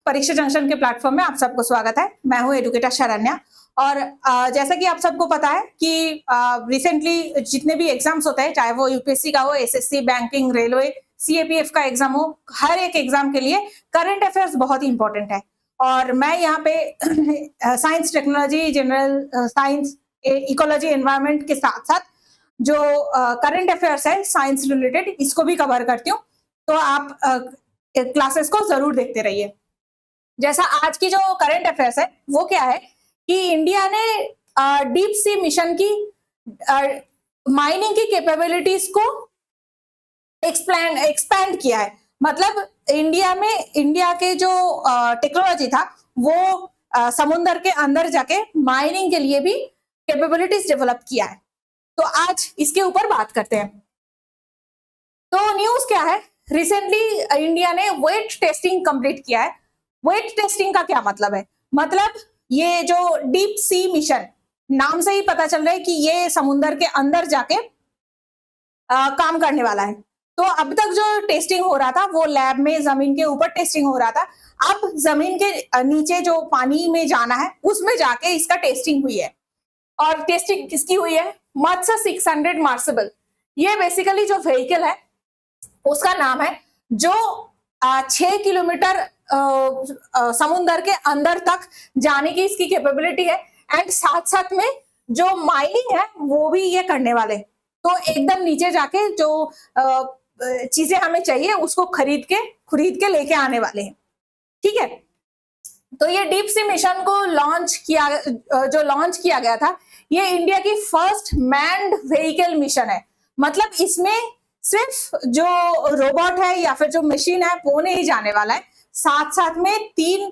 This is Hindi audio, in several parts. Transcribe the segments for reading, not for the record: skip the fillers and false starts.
परीक्षा जंक्शन के प्लेटफॉर्म में आप सबको स्वागत है। मैं हूं एडुकेटर शरण्या और जैसा कि आप सबको पता है कि रिसेंटली जितने भी एग्जाम्स होते हैं, चाहे वो यूपीएससी का हो, एसएससी, बैंकिंग, रेलवे, सीएपीएफ का एग्जाम हो, हर एक एग्जाम के लिए करंट अफेयर्स बहुत ही इंपॉर्टेंट है। और मैं यहाँ पे science, technology, general science, ecology, environment के साथ साथ जो करंट अफेयर्स है साइंस रिलेटेड, इसको भी कवर करती हूँ। तो आप क्लासेस को जरूर देखते रहिए। जैसा आज की जो करंट अफेयर्स है वो क्या है कि इंडिया ने डीप सी मिशन की माइनिंग की कैपेबिलिटीज को एक्सपैंड किया है। मतलब इंडिया के जो टेक्नोलॉजी था वो समुद्र के अंदर जाके माइनिंग के लिए भी कैपेबिलिटीज डेवलप किया है। तो आज इसके ऊपर बात करते हैं। तो न्यूज क्या है, रिसेंटली इंडिया ने वेट टेस्टिंग कंप्लीट किया है। वेट टेस्टिंग का क्या मतलब है? मतलब ये जो डीप सी मिशन, नाम से ही पता चल रहा है कि ये समुद्र के अंदर जाके काम करने वाला है। तो अब तक जो टेस्टिंग हो रहा था वो लैब में जमीन के ऊपर टेस्टिंग हो रहा था। अब जमीन के नीचे जो पानी में जाना है उसमें जाके इसका टेस्टिंग हुई है। और टेस्टिंग किसकी हुई है? मत्स्य 600 मार्सेबल। ये बेसिकली जो व्हीकल है उसका नाम है, जो 6 किलोमीटर समुद्र के अंदर तक जाने की इसकी कैपेबिलिटी है। एंड साथ साथ में जो माइनिंग है वो भी ये करने वाले। तो एकदम नीचे जाके जो चीजें हमें चाहिए उसको खरीद के लेके आने वाले हैं। ठीक है, तो ये डीप सी मिशन को लॉन्च किया गया था, ये इंडिया की फर्स्ट मैन्ड व्हीकल मिशन है। मतलब इसमें सिर्फ जो रोबोट है या फिर जो मशीन है वो नहीं जाने वाला है, साथ साथ में 3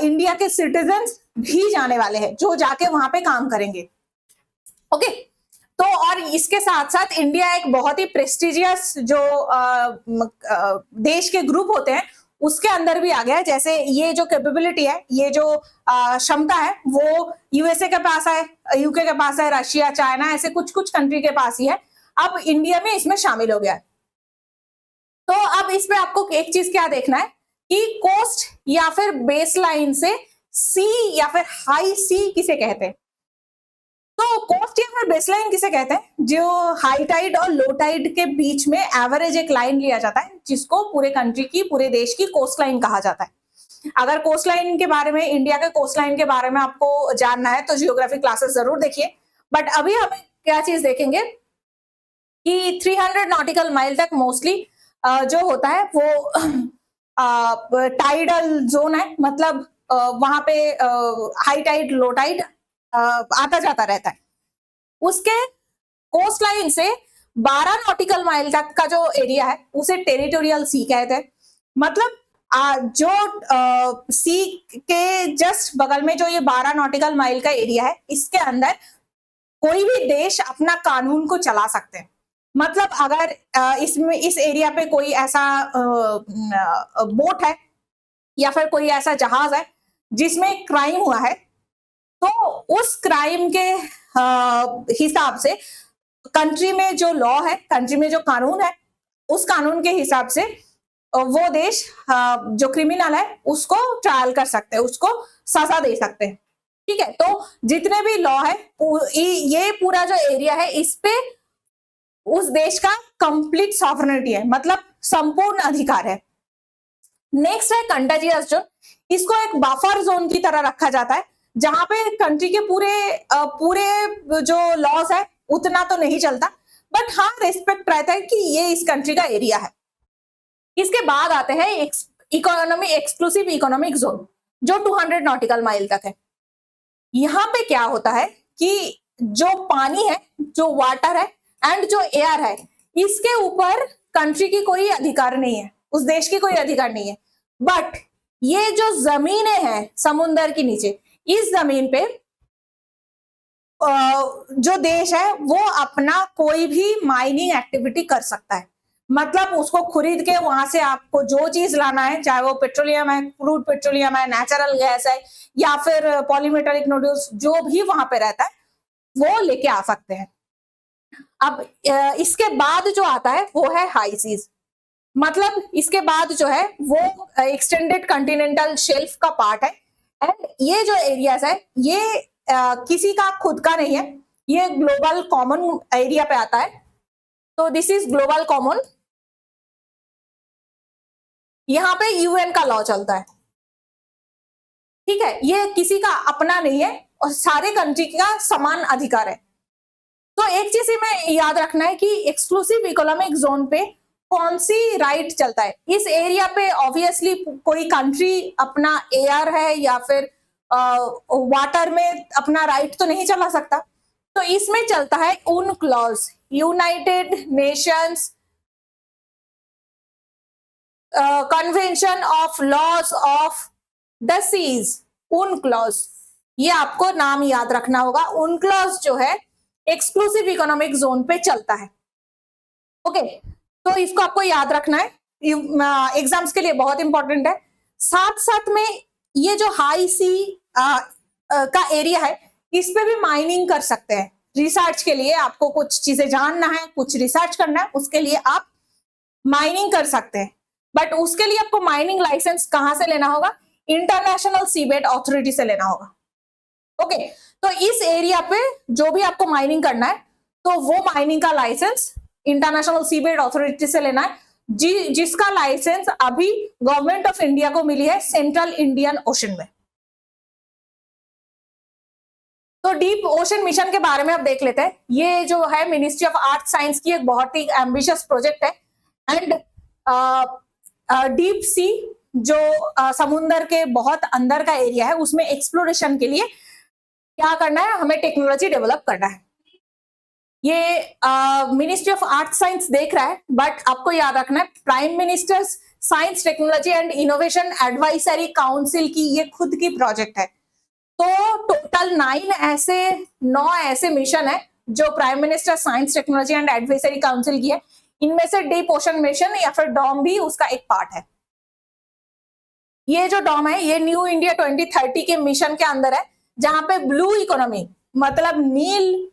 इंडिया के सिटीजन्स भी जाने वाले हैं जो जाके वहां पे काम करेंगे। ओके, तो और इसके साथ साथ इंडिया एक बहुत ही प्रेस्टिजियस जो देश के ग्रुप होते हैं उसके अंदर भी आ गया है। जैसे ये जो कैपेबिलिटी है, ये जो क्षमता है वो यूएसए के पास है, यूके के पास है, रशिया, चाइना, ऐसे कुछ कुछ कंट्री के पास ही है। अब इंडिया में इसमें शामिल हो गया है। तो अब इसमें आपको एक चीज क्या देखना है कि कोस्ट या फिर बेसलाइन से सी या फिर हाई सी किसे कहते हैं? तो कोस्ट या फिर बेसलाइन किसे कहते हैं? जो हाई टाइड और लो टाइड के बीच में एवरेज एक लाइन लिया जाता है जिसको पूरे कंट्री की, पूरे देश की कोस्ट लाइन कहा जाता है। अगर कोस्ट लाइन के बारे में, इंडिया के कोस्ट लाइन के बारे में आपको जानना है तो जियोग्राफी क्लासेस जरूर देखिए। बट अभी हम क्या चीज देखेंगे कि 300 नॉटिकल माइल तक मोस्टली जो होता है वो टाइडल जोन है। मतलब वहां पे हाई टाइड, लो टाइड आता जाता रहता है। उसके कोस्ट लाइन से 12 नॉटिकल माइल तक का जो एरिया है उसे टेरिटोरियल सी कहते हैं। मतलब जो सी के जस्ट बगल में जो ये 12 नॉटिकल माइल का एरिया है, इसके अंदर कोई भी देश अपना कानून को चला सकते हैं। मतलब अगर इस एरिया पे कोई ऐसा बोट है या फिर कोई ऐसा जहाज है जिसमें क्राइम हुआ है, तो उस क्राइम के हिसाब से कंट्री में जो लॉ है, कंट्री में जो कानून है, उस कानून के हिसाब से वो देश जो क्रिमिनल है उसको ट्रायल कर सकते हैं, उसको सजा दे सकते हैं। ठीक है, तो जितने भी लॉ है, ये पूरा जो एरिया है इस पे उस देश का कंप्लीट सॉवरेनिटी है, मतलब संपूर्ण अधिकार है। नेक्स्ट है कंटाजियस जोन। इसको एक बफर जोन की तरह रखा जाता है जहां पे कंट्री के पूरे जो लॉज है उतना तो नहीं चलता, बट हाँ रेस्पेक्ट रहता है कि ये इस कंट्री का एरिया है। इसके बाद आते हैं एक्सक्लूसिव इकोनॉमिक जोन जो 200 नॉटिकल माइल तक है। यहाँ पे क्या होता है कि जो पानी है, जो वाटर है एंड जो एयर है, इसके ऊपर कंट्री की कोई अधिकार नहीं है, उस देश की कोई अधिकार नहीं है। बट ये जो जमीनें हैं समुद्र के नीचे, इस जमीन पे जो देश है वो अपना कोई भी माइनिंग एक्टिविटी कर सकता है। मतलब उसको खरीद के वहां से आपको जो चीज लाना है, चाहे वो पेट्रोलियम है, क्रूड पेट्रोलियम है, नेचुरल गैस है या फिर पॉलीमेटेलिक नोड्यूल्स, जो भी वहां पे रहता है वो लेके आ सकते हैं। अब इसके बाद जो आता है वो है हाई सीज। मतलब इसके बाद जो है वो एक्सटेंडेड कॉन्टिनेंटल शेल्फ का पार्ट है। एंड ये जो एरियाज है ये किसी का खुद का नहीं है, ये ग्लोबल कॉमन एरिया पे आता है। तो दिस इज ग्लोबल कॉमन, यहां पे यूएन का लॉ चलता है, ठीक है। ये किसी का अपना नहीं है और सारे कंट्री का समान अधिकार है। तो एक चीज में याद रखना है कि एक्सक्लूसिव इकोनॉमिक जोन पे कौन सी राइट चलता है। इस एरिया पे ऑब्वियसली कोई कंट्री अपना एयर है या फिर वाटर में अपना राइट तो नहीं चला सकता। तो इसमें चलता है उन clause, united nations convention of laws of the seas, उन क्लॉज। ये आपको नाम याद रखना होगा। उन क्लॉज जो है एक्सक्लूसिव इकोनॉमिक जोन पे चलता है। ओके, तो इसको आपको याद रखना है, एग्जाम्स के लिए बहुत इंपॉर्टेंट है। साथ साथ में ये जो हाई सी का एरिया है इस पे भी माइनिंग कर सकते हैं। रिसर्च के लिए आपको कुछ चीजें जानना है, कुछ रिसर्च करना है, उसके लिए आप माइनिंग कर सकते हैं। बट उसके लिए आपको माइनिंग लाइसेंस कहां से लेना होगा? इंटरनेशनल सीबेड अथॉरिटी से लेना होगा। ओके, तो इस एरिया पे जो भी आपको माइनिंग करना है तो वो माइनिंग का लाइसेंस इंटरनेशनल सीबेड अथॉरिटी से लेना है, जिसका लाइसेंस अभी गवर्नमेंट ऑफ इंडिया को मिली है सेंट्रल इंडियन ओशन में। तो डीप ओशन मिशन के बारे में अब देख लेते हैं। ये जो है मिनिस्ट्री ऑफ आर्ट साइंस की एक बहुत ही एम्बिशियस प्रोजेक्ट है। एंड डीप सी जो समुद्र के बहुत अंदर का एरिया है उसमें एक्सप्लोरेशन के लिए क्या करना है, हमें टेक्नोलॉजी डेवलप करना है। ये मिनिस्ट्री ऑफ आर्ट साइंस देख रहा है, बट आपको याद रखना है prime ministers science technology and innovation advisory council की ये खुद की प्रोजेक्ट है। तो टोटल 9 ऐसे मिशन है जो prime minister science technology and advisory council की है। इनमें से डीप ओशन मिशन या फिर डॉम भी उसका एक पार्ट है। ये जो डॉम है ये न्यू इंडिया 2030 के मिशन के अंदर है, जहां पे ब्लू इकोनॉमी मतलब नील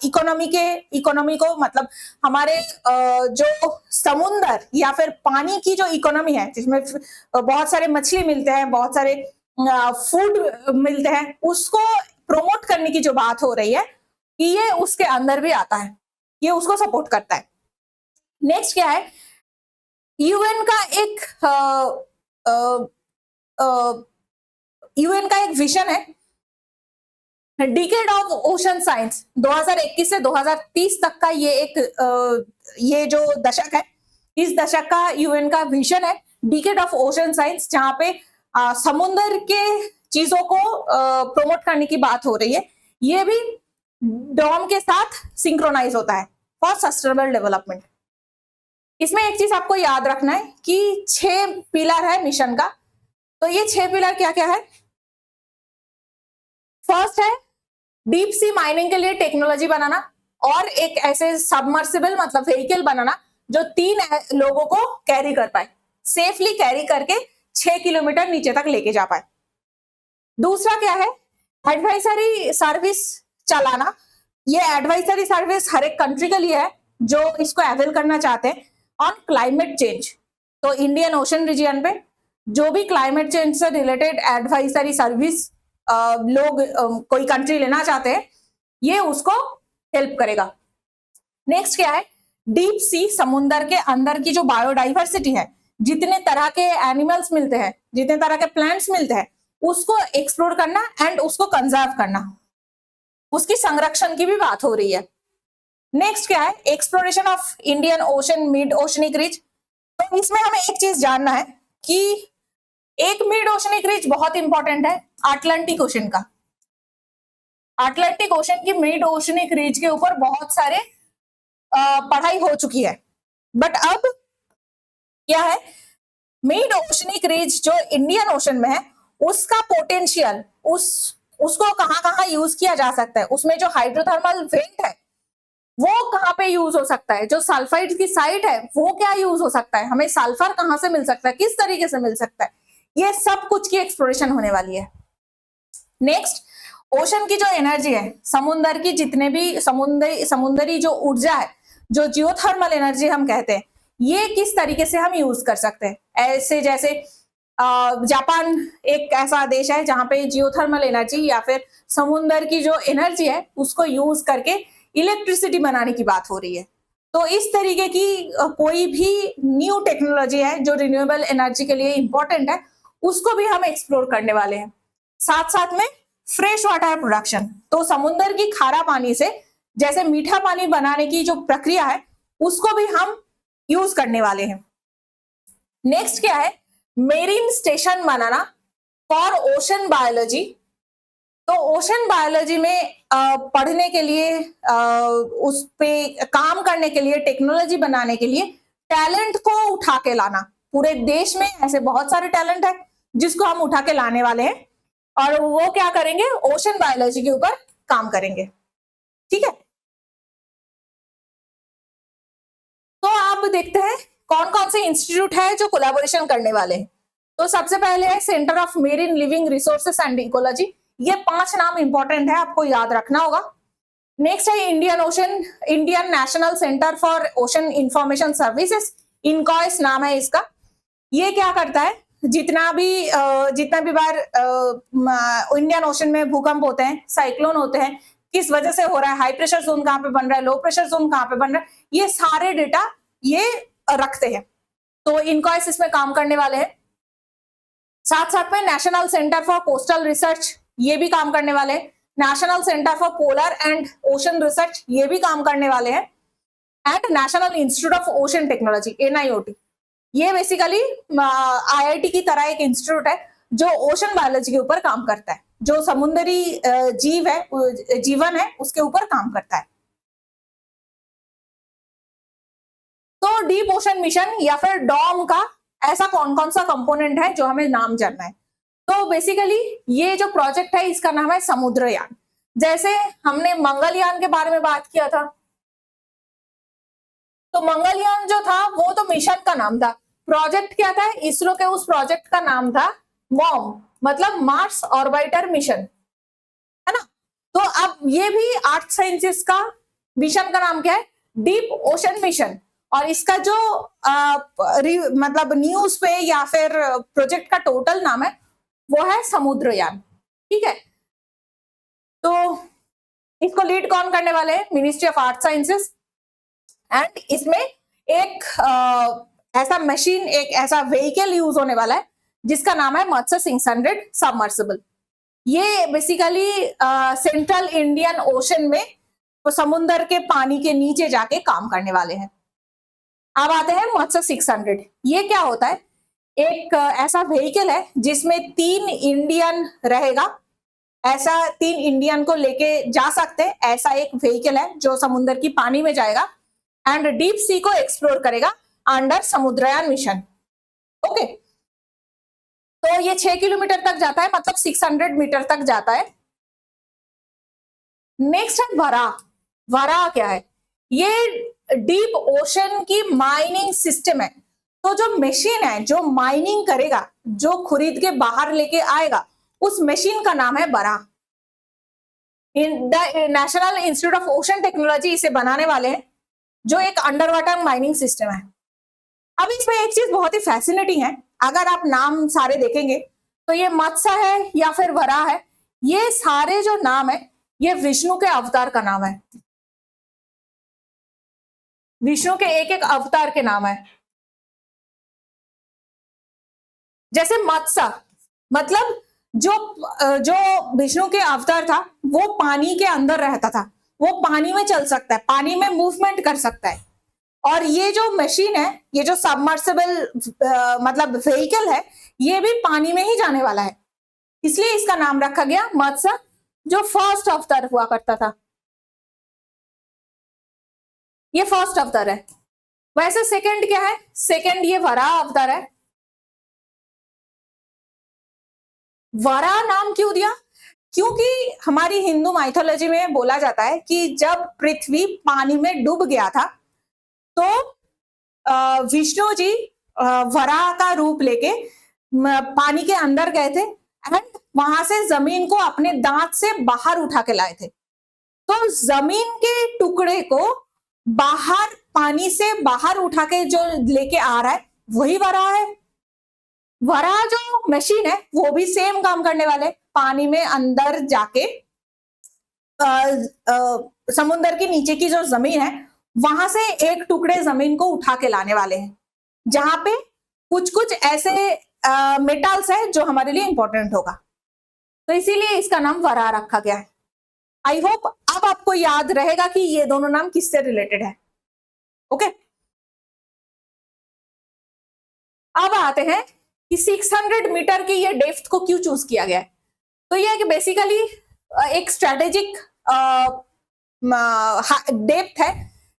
इकोनॉमी को मतलब हमारे जो समुंदर या फिर पानी की जो इकोनॉमी है जिसमें बहुत सारे मछली मिलते हैं, बहुत सारे फूड मिलते हैं, उसको प्रमोट करने की जो बात हो रही है कि ये उसके अंदर भी आता है, ये उसको सपोर्ट करता है। नेक्स्ट क्या है, यूएन का एक विजन है डिकेड ऑफ ओशन साइंस। 2021 से 2030 तक का ये जो दशक है, इस दशक का यूएन का विजन है डिकेड ऑफ ओशन साइंस, जहां पे समुद्र के चीजों को प्रमोट करने की बात हो रही है। ये भी डॉम के साथ सिंक्रोनाइज होता है फॉर सस्टेनेबल डेवलपमेंट। इसमें एक चीज आपको याद रखना है कि 6 पिलर है मिशन का। तो ये 6 पिलर क्या क्या है? फर्स्ट है डीप सी माइनिंग के लिए टेक्नोलॉजी बनाना, और एक ऐसे सबमर्सिबल मतलब व्हीकल बनाना जो 3 लोगों को कैरी कर पाए, सेफली कैरी करके 6 किलोमीटर नीचे तक लेके जा पाए। दूसरा क्या है, एडवाइजरी सर्विस चलाना। ये एडवाइजरी सर्विस हर एक कंट्री के लिए है जो इसको अवेल करना चाहते हैं ऑन क्लाइमेट चेंज। तो इंडियन ओशन रीजन पे जो भी क्लाइमेट चेंज से रिलेटेड एडवाइजरी सर्विस लोग कोई कंट्री लेना चाहते हैं, ये उसको हेल्प करेगा। नेक्स्ट क्या है, डीप सी समुद्र के अंदर की जो बायोडाइवर्सिटी है, जितने तरह के एनिमल्स मिलते हैं, जितने तरह के प्लांट्स मिलते हैं, उसको एक्सप्लोर करना एंड उसको कंजर्व करना, उसकी संरक्षण की भी बात हो रही है। नेक्स्ट क्या है, exploration of Indian ocean mid oceanic ridge. तो इसमें हमें एक चीज जानना है कि एक मिड ओशनिक रिज बहुत इंपॉर्टेंट है अटलांटिक ओशन का। अटलांटिक ओशन की मिड ओशनिक रिज के ऊपर बहुत सारे पढ़ाई हो चुकी है, बट अब क्या है, मिड ओशनिक रिज जो इंडियन ओशन में है उसका पोटेंशियल, उसको कहां कहां यूज किया जा सकता है, उसमें जो हाइड्रोथर्मल वेंट है वो कहां पे यूज हो सकता है, जो सल्फाइड की साइट है वो क्या यूज हो सकता है, हमें सल्फर कहां से मिल सकता है, किस तरीके से मिल सकता है, ये सब कुछ की एक्सप्लोरेशन होने वाली है। नेक्स्ट, ओशन की जो एनर्जी है, समुद्र की जितने भी समुद्री जो ऊर्जा है, जो जियोथर्मल एनर्जी हम कहते हैं, ये किस तरीके से हम यूज कर सकते हैं। ऐसे जैसे जापान एक ऐसा देश है जहां पे जियोथर्मल एनर्जी या फिर समुद्र की जो एनर्जी है उसको यूज करके इलेक्ट्रिसिटी बनाने की बात हो रही है। तो इस तरीके की कोई भी न्यू टेक्नोलॉजी है जो रिन्यूएबल एनर्जी के लिए इंपॉर्टेंट है, उसको भी हम एक्सप्लोर करने वाले हैं। साथ साथ में फ्रेश वाटर प्रोडक्शन, तो समुद्र की खारा पानी से जैसे मीठा पानी बनाने की जो प्रक्रिया है उसको भी हम यूज करने वाले हैं। नेक्स्ट क्या है, marine station banana for ocean biology. तो ओशन बायोलॉजी में पढ़ने के लिए, उस पे काम करने के लिए, टेक्नोलॉजी बनाने के लिए टैलेंट को उठा के लाना। पूरे देश में ऐसे बहुत सारे टैलेंट है जिसको हम उठा के लाने वाले हैं और वो क्या करेंगे, ओशन बायोलॉजी के ऊपर काम करेंगे। ठीक है, तो आप देखते हैं कौन कौन से इंस्टीट्यूट है जो कोलैबोरेशन करने वाले हैं। तो सबसे पहले है centre of marine living resources and ecology. ये 5 नाम इंपॉर्टेंट है, आपको याद रखना होगा। नेक्स्ट है Indian national centre for ocean information services, INCOIS नाम है इसका। ये क्या करता है, जितना भी बार इंडियन ओशन में भूकंप होते हैं, साइक्लोन होते हैं, किस वजह से हो रहा है, हाई प्रेशर जोन कहाँ पे बन रहा है, लो प्रेशर जोन कहाँ पे बन रहा है, ये सारे डेटा ये रखते हैं। तो इनकॉइस इसमें काम करने वाले हैं। साथ साथ में national centre for coastal research, ये भी काम करने वाले हैं। National centre for polar and ocean research, ये भी काम करने वाले हैं। And national institute of ocean technology, NIOT, ये बेसिकली IIT की तरह एक इंस्टीट्यूट है जो ओशन बायोलॉजी के ऊपर काम करता है, जो समुद्री जीवन है उसके ऊपर काम करता है। तो डीप ओशन मिशन या फिर डॉम का ऐसा कौन कौन सा कंपोनेंट है जो हमें नाम जानना है। तो बेसिकली ये जो प्रोजेक्ट है इसका नाम है समुद्रयान। जैसे हमने मंगलयान के बारे में बात किया था, तो मंगलयान जो था वो तो मिशन का नाम था। प्रोजेक्ट क्या था, इसरो के उस प्रोजेक्ट का नाम था मॉम, मतलब मार्स ऑर्बिटर मिशन, है ना। तो अब ये भी अर्थ साइंसेस का मिशन का नाम क्या है, डीप ओशन मिशन। और इसका जो मतलब न्यूज पे या फिर प्रोजेक्ट का टोटल नाम है वो है समुद्रयान। ठीक है, तो इसको लीड कौन करने वाले हैं, मिनिस्ट्री ऑफ आर्थ साइंसेस। एंड इसमें एक ऐसा मशीन, एक ऐसा व्हीकल यूज होने वाला है जिसका नाम है मत्स्य 600 सबमर्सिबल। ये बेसिकली सेंट्रल इंडियन ओशन में तो समुद्र के पानी के नीचे जाके काम करने वाले हैं। अब आते हैं मत्स्य 600। ये क्या होता है, एक ऐसा व्हीकल है जिसमें 3 इंडियन रहेगा। ऐसा 3 इंडियन को लेके जा सकते हैं, ऐसा एक व्हीकल है जो समुद्र की पानी में जाएगा एंड डीप सी को एक्सप्लोर करेगा अंडर समुद्रयान मिशन। ओके, तो ये 6 किलोमीटर तक जाता है, मतलब 600 मीटर तक जाता है। नेक्स्ट है वरा। वरा क्या है, ये डीप ओशन की माइनिंग सिस्टम है। तो जो मशीन है जो माइनिंग करेगा, जो खरीद के बाहर लेके आएगा, उस मशीन का नाम है बरा। National institute of ocean technology इसे बनाने वाले हैं, जो एक अंडर वाटर माइनिंग सिस्टम है। अब इसमें एक चीज बहुत ही फैसिनेटिंग है, अगर आप नाम सारे देखेंगे तो ये मत्स्य है या फिर वरा है, ये सारे जो नाम है ये विष्णु के अवतार का नाम है। विष्णु के एक एक अवतार के नाम है। जैसे मत्स्य मतलब जो विष्णु के अवतार था वो पानी के अंदर रहता था, वो पानी में चल सकता है, पानी में मूवमेंट कर सकता है। और ये जो मशीन है, ये जो सबमर्सिबल मतलब व्हीकल है, ये भी पानी में ही जाने वाला है, इसलिए इसका नाम रखा गया मत्स्य, जो फर्स्ट अवतार हुआ करता था। ये फर्स्ट अवतार है। वैसे सेकंड क्या है, सेकंड ये वराह अवतार है। वराह नाम क्यों दिया, क्योंकि हमारी हिंदू माइथोलॉजी में बोला जाता है कि जब पृथ्वी पानी में डूब गया था तो विष्णु जी वराह का रूप लेके पानी के अंदर गए थे एंड वहां से जमीन को अपने दांत से बाहर उठा के लाए थे। तो जमीन के टुकड़े को बाहर पानी से बाहर उठा के जो लेके आ रहा है वही वराह है। वराह जो मशीन है वो भी सेम काम करने वाले, पानी में अंदर जाके समुद्र के नीचे की जो जमीन है वहां से एक टुकड़े जमीन को उठा के लाने वाले हैं, जहां पे कुछ कुछ ऐसे मेटल्स है जो हमारे लिए इंपॉर्टेंट होगा। तो इसीलिए इसका नाम वराह रखा गया है। आई होप अब आपको याद रहेगा कि ये दोनों नाम किससे रिलेटेड है। ओके, अब आते हैं कि 600 मीटर की ये डेप्थ को क्यों चूज किया गया है। तो ये कि बेसिकली एक स्ट्रेटेजिक डेप्थ है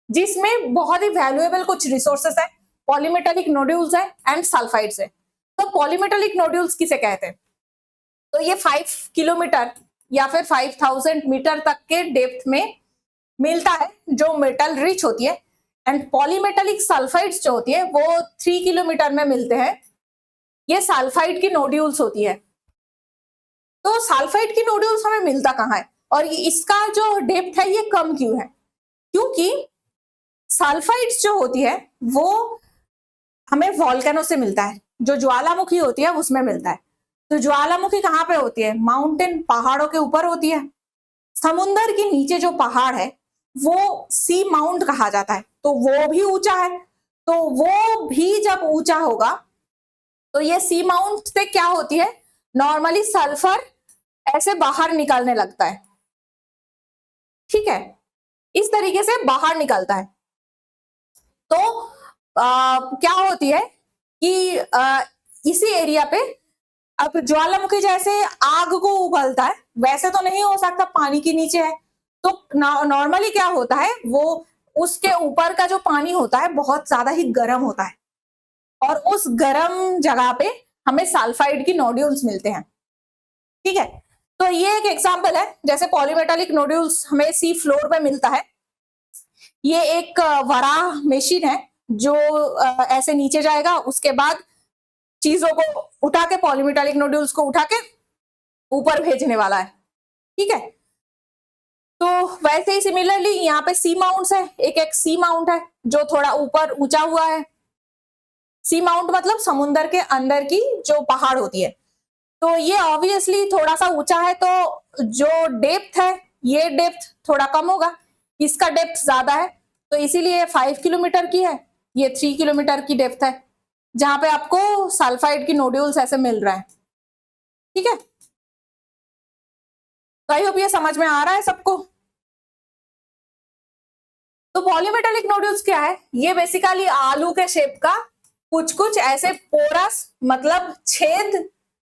जिसमें बहुत ही वैल्यूएबल कुछ रिसोर्सेस है, पॉलीमेटालिक नोड्यूल्स है एंड सल्फाइड्स है। तो पॉलीमेटालिक नोड्यूल्स किसे कहते हैं? तो ये 5 किलोमीटर या फिर 5000 मीटर तक के डेप्थ में मिलता है जो मेटल रिच होती है, एंड पॉलीमेटालिक सल्फाइड्स जो होती है वो 3 किलोमीटर में मिलते हैं। ये सल्फाइड की नोड्यूल्स होती है। तो सल्फाइड की नोड्यूल्स हमें मिलता कहाँ है और इसका जो डेप्थ है ये कम क्यों है? क्योंकि सल्फाइड्स जो होती है वो हमें वॉल्केनो से मिलता है, जो ज्वालामुखी होती है उसमें मिलता है। तो ज्वालामुखी कहाँ पे होती है? माउंटेन, पहाड़ों के ऊपर होती है। समुंदर के नीचे जो पहाड़ है वो सी माउंट कहा जाता है, तो वो भी ऊंचा है। तो वो भी जब ऊंचा होगा तो ये सी माउंट से क्या होती है, नॉर्मली सल्फर ऐसे बाहर निकलने लगता है। ठीक है, इस तरीके से बाहर निकलता है। तो क्या होती है कि इसी एरिया पे अब ज्वालामुखी जैसे आग को उगलता है वैसे तो नहीं हो सकता, पानी के नीचे है। तो नॉर्मली क्या होता है, वो उसके ऊपर का जो पानी होता है बहुत ज्यादा ही गर्म होता है और उस गर्म जगह पे हमें सल्फाइड की नोड्यूल्स मिलते हैं। ठीक है, तो ये एक एग्जांपल है, जैसे पॉलीमेटालिक नोड्यूल्स हमें सी फ्लोर पे मिलता है। ये एक वराह मशीन है जो ऐसे नीचे जाएगा, उसके बाद चीजों को उठा के, पॉलीमेटालिक नोड्यूल्स को उठा के ऊपर भेजने वाला है। ठीक है, तो वैसे ही सिमिलरली यहाँ पे सी माउंट्स है, एक सी माउंट है जो थोड़ा ऊपर ऊंचा हुआ है। सी माउंट मतलब समुद्र के अंदर की जो पहाड़ होती है। तो ये ऑब्वियसली थोड़ा सा ऊंचा है, तो जो डेप्थ है ये डेप्थ थोड़ा कम होगा, इसका डेप्थ ज्यादा है, तो इसीलिए 5 किलोमीटर की है, ये 3 किलोमीटर की डेप्थ है, जहां पे आपको सल्फाइड की नोड्यूल्स ऐसे मिल रहा है। ठीक है, तो आई होप ये समझ में आ रहा है सबको। तो पॉलीमेटालिक नोड्यूल्स क्या है? ये बेसिकली आलू के शेप का कुछ कुछ ऐसे पोरस मतलब छेद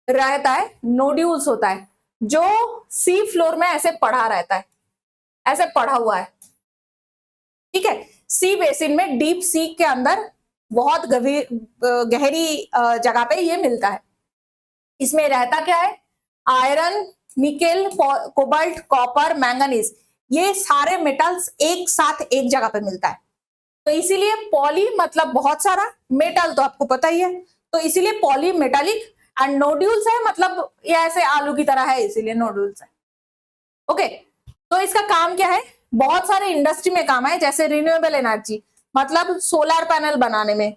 रहता है, नोड्यूल्स होता है जो सी फ्लोर में ऐसे पड़ा रहता है, ऐसे पड़ा हुआ है। ठीक है, सी बेसिन में, डीप सी के अंदर बहुत गहरी जगह पे ये मिलता है। इसमें रहता क्या है? Iron, nickel, cobalt, copper, manganese, ये सारे मेटल्स एक साथ एक जगह पे मिलता है। तो इसीलिए पॉली मतलब बहुत सारा, मेटल तो आपको पता ही है, तो इसीलिए पॉली मेटालिक, एंड नोड्यूल्स है मतलब ये ऐसे आलू की तरह है, इसीलिए नोड्यूल्स है। ओके, तो इसका काम क्या है? बहुत सारे इंडस्ट्री में काम है, जैसे रिन्यूएबल एनर्जी मतलब सोलर पैनल बनाने में,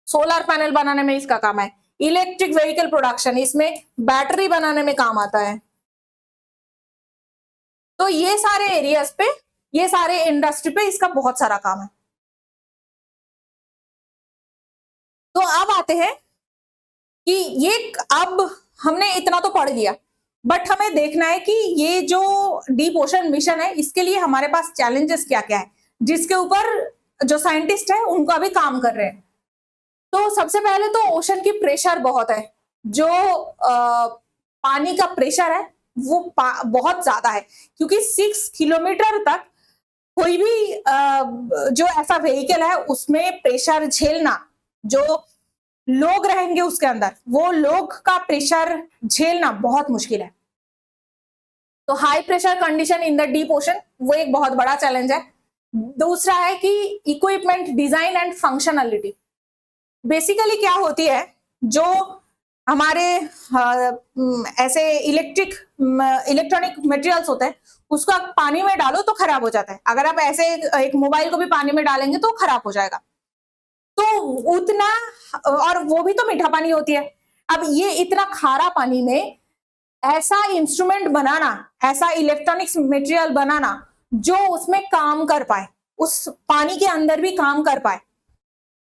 सोलर पैनल बनाने में इसका काम है। इलेक्ट्रिक व्हीकल प्रोडक्शन, इसमें बैटरी बनाने में काम आता है। तो ये सारे एरियाज पे, ये सारे इंडस्ट्री पे इसका बहुत सारा काम है। तो अब आते हैं कि ये, अब हमने इतना तो पढ़ लिया, बट हमें देखना है कि ये जो डीप ओशन मिशन है इसके लिए हमारे पास चैलेंजेस क्या क्या है, जिसके ऊपर जो साइंटिस्ट है उनका भी काम कर रहे हैं। तो सबसे पहले तो ओशन की प्रेशर बहुत है, जो पानी का प्रेशर है वो बहुत ज्यादा है, क्योंकि 6 किलोमीटर तक कोई भी जो ऐसा व्हीकल है उसमें प्रेशर झेलना, जो लोग रहेंगे उसके अंदर, वो लोग का प्रेशर झेलना बहुत मुश्किल है। तो high pressure condition in the deep ocean वो एक बहुत बड़ा चैलेंज है। दूसरा है कि equipment design and functionality. Basically क्या होती है, जो हमारे ऐसे इलेक्ट्रॉनिक मटेरियल्स होते हैं, उसको आप पानी में डालो तो खराब हो जाता है। अगर आप ऐसे एक मोबाइल को भी पानी में डालेंगे तो खराब हो जाएगा। तो उतना, और वो भी तो मीठा पानी होती है। अब ये इतना खारा पानी में ऐसा इंस्ट्रूमेंट बनाना, ऐसा इलेक्ट्रॉनिक्स मटेरियल बनाना जो उसमें काम कर पाए, उस पानी के अंदर भी काम कर पाए,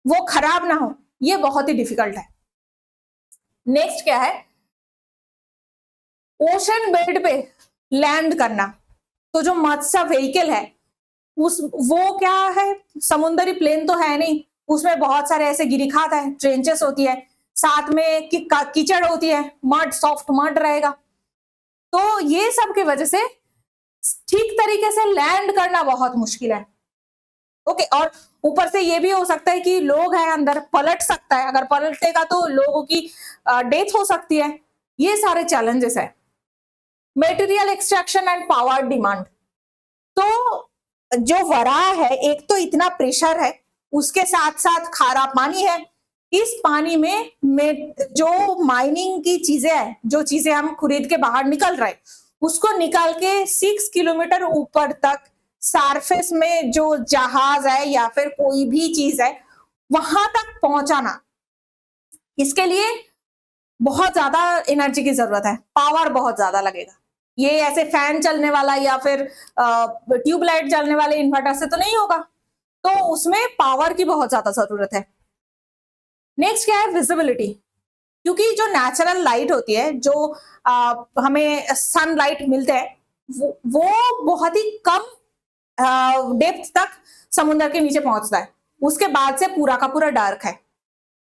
वो खराब ना हो, ये बहुत ही डिफिकल्ट है। नेक्स्ट क्या है, ओशन बेड पे लैंड करना। तो जो मत्स्य व्हीकल है वो क्या है, समुद्री प्लेन तो है नहीं, उसमें बहुत सारे ऐसे गिरिखात है, ट्रेंचेस होती है, साथ में कीचड़ होती है, मड, सॉफ्ट मड रहेगा। तो ये सब की वजह से ठीक तरीके से लैंड करना बहुत मुश्किल है। ओके, और ऊपर से ये भी हो सकता है कि लोग हैं अंदर, पलट सकता है, अगर पलटेगा तो लोगों की डेथ हो सकती है। ये सारे चैलेंजेस है। Material extraction and power demand. तो जो वराह है, एक तो इतना प्रेशर है, उसके साथ साथ खारा पानी है। इस पानी में जो माइनिंग की चीजें है, जो चीजें हम खरीद के बाहर निकल रहे, उसको निकाल के 6 किलोमीटर ऊपर तक सरफेस में जो जहाज है या फिर कोई भी चीज है वहां तक पहुंचाना, इसके लिए बहुत ज्यादा एनर्जी की जरूरत है, पावर बहुत ज्यादा लगेगा। ये ऐसे फैन चलने वाला या फिर ट्यूबलाइट चलने वाले इन्वर्टर से तो नहीं होगा, तो उसमें पावर की बहुत ज्यादा जरूरत है। नेक्स्ट क्या है, विजिबिलिटी। क्योंकि जो नेचुरल लाइट होती है, जो हमें सनलाइट मिलते हैं, वो बहुत ही कम डेप्थ तक समुद्र के नीचे पहुंचता है, उसके बाद से पूरा का पूरा डार्क है।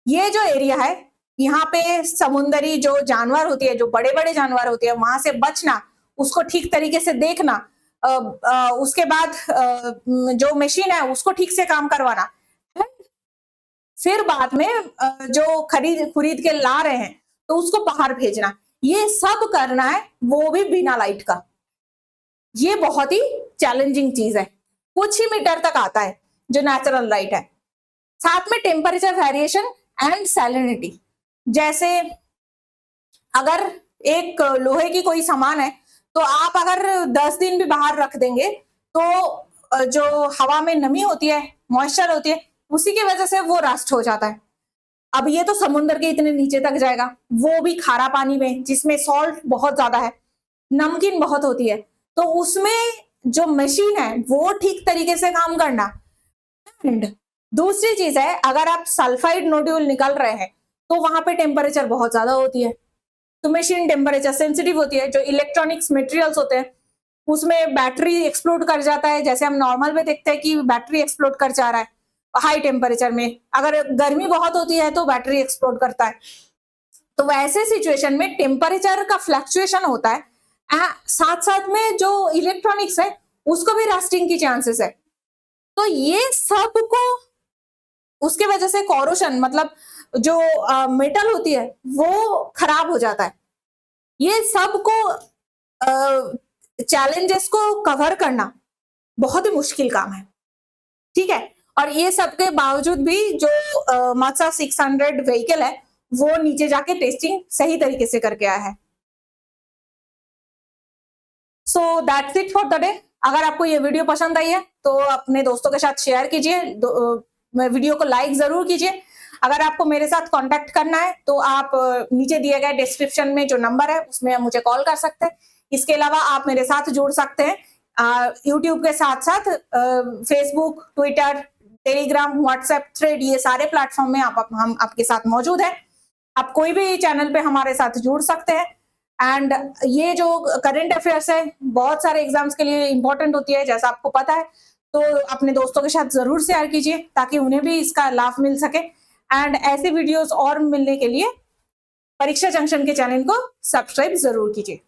ये जो एरिया है, यहाँ पे समुद्री जो जानवर होती है, जो बड़े बड़े जानवर होते हैं, वहां से बचना, उसको ठीक तरीके से देखना, उसके बाद जो मशीन है उसको ठीक से काम करवाना, फिर बाद में जो खरीद के ला रहे हैं तो उसको बाहर भेजना, ये सब करना है, वो भी बिना लाइट का। ये बहुत ही चैलेंजिंग चीज है। कुछ ही मीटर तक आता है जो नेचुरल लाइट है। साथ में टेम्परेचर वेरिएशन एंड सैलिनिटी। जैसे अगर एक लोहे की कोई सामान है, तो आप अगर 10 दिन भी बाहर रख देंगे तो जो हवा में नमी होती है, मॉइस्चर होती है, उसी की वजह से वो रस्ट हो जाता है। अब ये तो समुद्र के इतने नीचे तक जाएगा, वो भी खारा पानी में जिसमें सॉल्ट बहुत ज्यादा है, नमकीन बहुत होती है, तो उसमें जो मशीन है वो ठीक तरीके से काम करना। एंड दूसरी चीज है, अगर आप सल्फाइड नोड्यूल निकल रहे हैं तो वहां पे टेम्परेचर बहुत ज्यादा होती है, तो मशीन टेम्परेचर सेंसिटिव होती है। जो इलेक्ट्रॉनिक्स मटेरियल्स होते हैं उसमें बैटरी एक्सप्लोड कर जाता है, जैसे हम नॉर्मल में देखते हैं कि बैटरी एक्सप्लोड कर जा रहा है हाई टेम्परेचर में, अगर गर्मी बहुत होती है तो बैटरी एक्सप्लोड करता है। तो वैसे सिचुएशन में टेम्परेचर का फ्लक्चुएशन होता है, साथ साथ में जो इलेक्ट्रॉनिक्स है उसको भी रस्टिंग की चांसेस है। तो ये सब को, उसके वजह से कोरोशन, मतलब जो मेटल होती है वो खराब हो जाता है। ये सब को चैलेंजेस को कवर करना बहुत ही मुश्किल काम है, ठीक है। और ये सब के बावजूद भी जो मात्सा 600 व्हीकल है वो नीचे जाके टेस्टिंग सही तरीके से करके आया है। So that's it for the day. अगर आपको ये वीडियो पसंद आई है तो अपने दोस्तों के साथ शेयर कीजिए, वीडियो को लाइक जरूर कीजिए। अगर आपको मेरे साथ कांटेक्ट करना है तो आप नीचे दिए गए डिस्क्रिप्शन में जो नंबर है उसमें मुझे कॉल कर सकते हैं। इसके अलावा आप मेरे साथ जुड़ सकते हैं यूट्यूब के साथ साथ Facebook, Twitter, Telegram, WhatsApp, thread, ये सारे प्लेटफॉर्म में हम आपके साथ मौजूद हैं। आप कोई भी चैनल पे हमारे साथ जुड़ सकते हैं। एंड ये जो करंट अफेयर्स है बहुत सारे एग्जाम्स के लिए इंपॉर्टेंट होती है, जैसा आपको पता है, तो अपने दोस्तों के साथ जरूर शेयर कीजिए ताकि उन्हें भी इसका लाभ मिल सके। एंड ऐसे वीडियोस और मिलने के लिए परीक्षा जंक्शन के चैनल को सब्सक्राइब जरूर कीजिए।